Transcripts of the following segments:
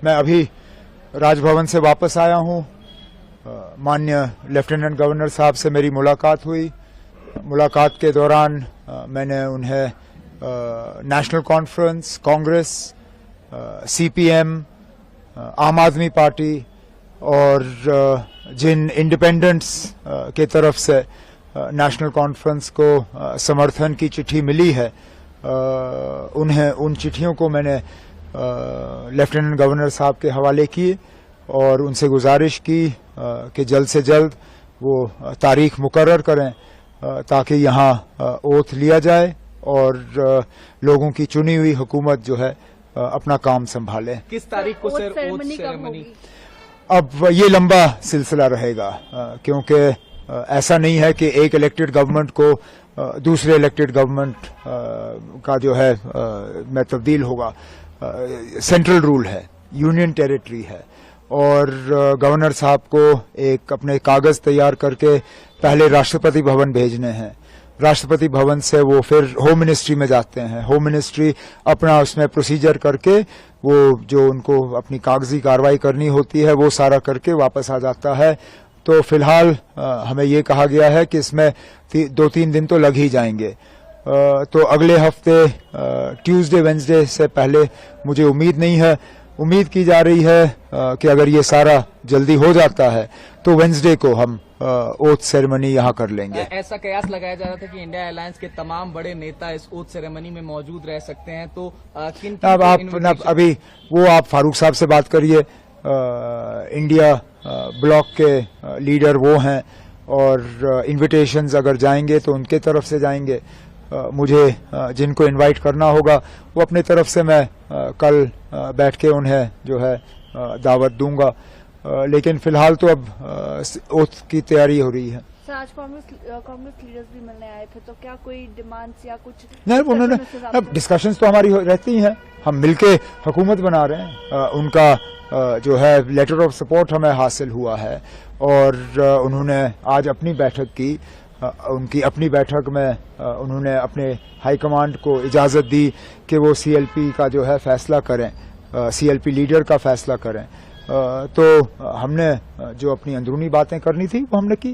मैं अभी राजभवन से वापस आया हूं। माननीय लेफ्टिनेंट गवर्नर साहब से मेरी मुलाकात हुई। मुलाकात के दौरान मैंने उन्हें नेशनल कॉन्फ्रेंस, कांग्रेस, सीपीएम, आम आदमी पार्टी और जिन इंडिपेंडेंट्स के तरफ से नेशनल कॉन्फ्रेंस को समर्थन की चिट्ठी मिली है, उन्हें उन चिट्ठियों को मैंने लेफ्टिनेंट गवर्नर साहब के हवाले किए और उनसे गुजारिश की कि जल्द से जल्द वो तारीख मुकर्रर करें ताकि यहाँ ओथ लिया जाए और लोगों की चुनी हुई हुकूमत जो है अपना काम संभाले। किस तारीख को सर ओथ सेरेमनी? अब ये लंबा सिलसिला रहेगा क्योंकि ऐसा नहीं है कि एक इलेक्टेड गवर्नमेंट को दूसरे इलेक्टेड गवर्नमेंट का जो है में तब्दील होगा। सेंट्रल रूल है, यूनियन टेरिटरी है और गवर्नर साहब को एक अपने कागज तैयार करके पहले राष्ट्रपति भवन भेजने हैं। राष्ट्रपति भवन से वो फिर होम मिनिस्ट्री में जाते हैं। होम मिनिस्ट्री अपना उसमें प्रोसीजर करके वो जो उनको अपनी कागजी कार्रवाई करनी होती है वो सारा करके वापस आ जाता है। तो फिलहाल हमें ये कहा गया है कि इसमें 2-3 दिन तो लग ही जाएंगे। तो अगले हफ्ते ट्यूसडे वेंसडे से पहले मुझे उम्मीद नहीं है। उम्मीद की जा रही है कि अगर ये सारा जल्दी हो जाता है तो वेंसडे को हम ओथ सेरेमनी यहाँ कर लेंगे। ऐसा कयास लगाया जा रहा था कि इंडिया अलायंस के तमाम बड़े नेता इस ओथ सेरेमनी में मौजूद रह सकते हैं, तो किन अब आप अभी वो आप फारूक साहब से बात करिए। इंडिया ब्लॉक के लीडर वो हैं और इन्विटेशंस अगर जाएंगे तो उनके तरफ से जाएंगे। मुझे जिनको इनवाइट करना होगा वो अपनी तरफ से मैं कल बैठ के उन्हें जो है दावत दूंगा। लेकिन फिलहाल तो अब ओथ की तैयारी हो रही है। सर, आज कांग्रेस लीडर्स भी मिलने आए थे, तो क्या कोई डिमांड्स या कुछ नहीं? उन्होंने अब डिस्कशंस तो हमारी रहती हैं, हम मिलके हुकूमत बना रहे हैं। उनका जो है लेटर ऑफ सपोर्ट हमें हासिल हुआ है और उन्होंने आज अपनी बैठक की। उनकी अपनी बैठक में उन्होंने अपने हाईकमांड को इजाज़त दी कि वो सीएलपी का जो है फैसला करें, सीएलपी लीडर का फैसला करें। तो हमने जो अपनी अंदरूनी बातें करनी थी वो हमने की।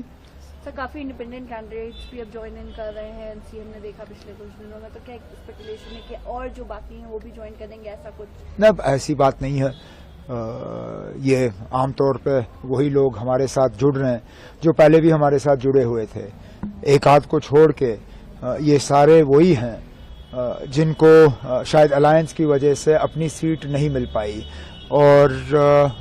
सर, काफी इंडिपेंडेंट कैंडिडेट्स भी अब ज्वाइन इन कर रहे हैं। सीएम ने देखा पिछले कुछ दिनों में, तो क्या स्पेकुलेशन है कि और जो बाकी हैं वो भी ज्वाइन करेंगे, ऐसा कुछ? नहीं, ऐसी बात नहीं है। ये आमतौर पे वही लोग हमारे साथ जुड़ रहे हैं जो पहले भी हमारे साथ जुड़े हुए थे। एक आध को छोड़ के ये सारे वही हैं जिनको शायद अलायंस की वजह से अपनी सीट नहीं मिल पाई और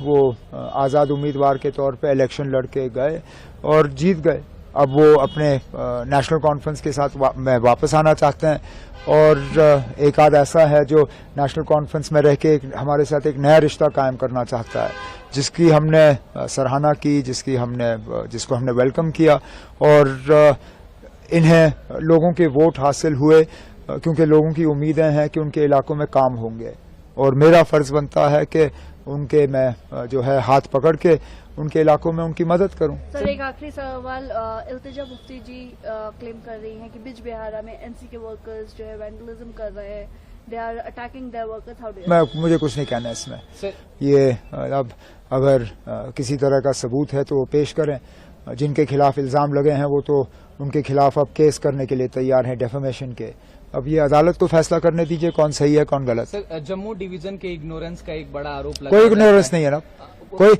वो आज़ाद उम्मीदवार के तौर पे इलेक्शन लड़ के गए और जीत गए। अब वो अपने नेशनल कॉन्फ्रेंस के साथ में वापस आना चाहते हैं और एक आध ऐसा है जो नेशनल कॉन्फ्रेंस में रह के हमारे साथ एक नया रिश्ता कायम करना चाहता है, जिसकी हमने सराहना की, जिसको हमने वेलकम किया और इन्हें लोगों के वोट हासिल हुए क्योंकि लोगों की उम्मीदें हैं कि उनके इलाकों में काम होंगे और मेरा फर्ज बनता है कि उनके मैं जो है हाथ पकड़ के उनके इलाकों में उनकी मदद करूं। सर, एक आखिरी सवाल। इल्तिजा मुफ्ती जी क्लेम कर रही हैं कि बिज बिहारा में एनसी के वर्कर्स जो है वैंडलिज्म कर रहे हैं, they are attacking their workers. How do you? मुझे कुछ नहीं कहना इसमें। ये अब अगर किसी तरह का सबूत है तो वो पेश करें। जिनके खिलाफ इल्जाम लगे हैं वो तो उनके खिलाफ अब केस करने के लिए तैयार हैं, डेफेमेशन के। अब ये अदालत को फैसला करने दीजिए कौन सही है कौन गलत। सर, जम्मू डिवीजन के इग्नोरेंस का एक बड़ा आरोप लगा। कोई इग्नोरेंस नहीं है ना, कोई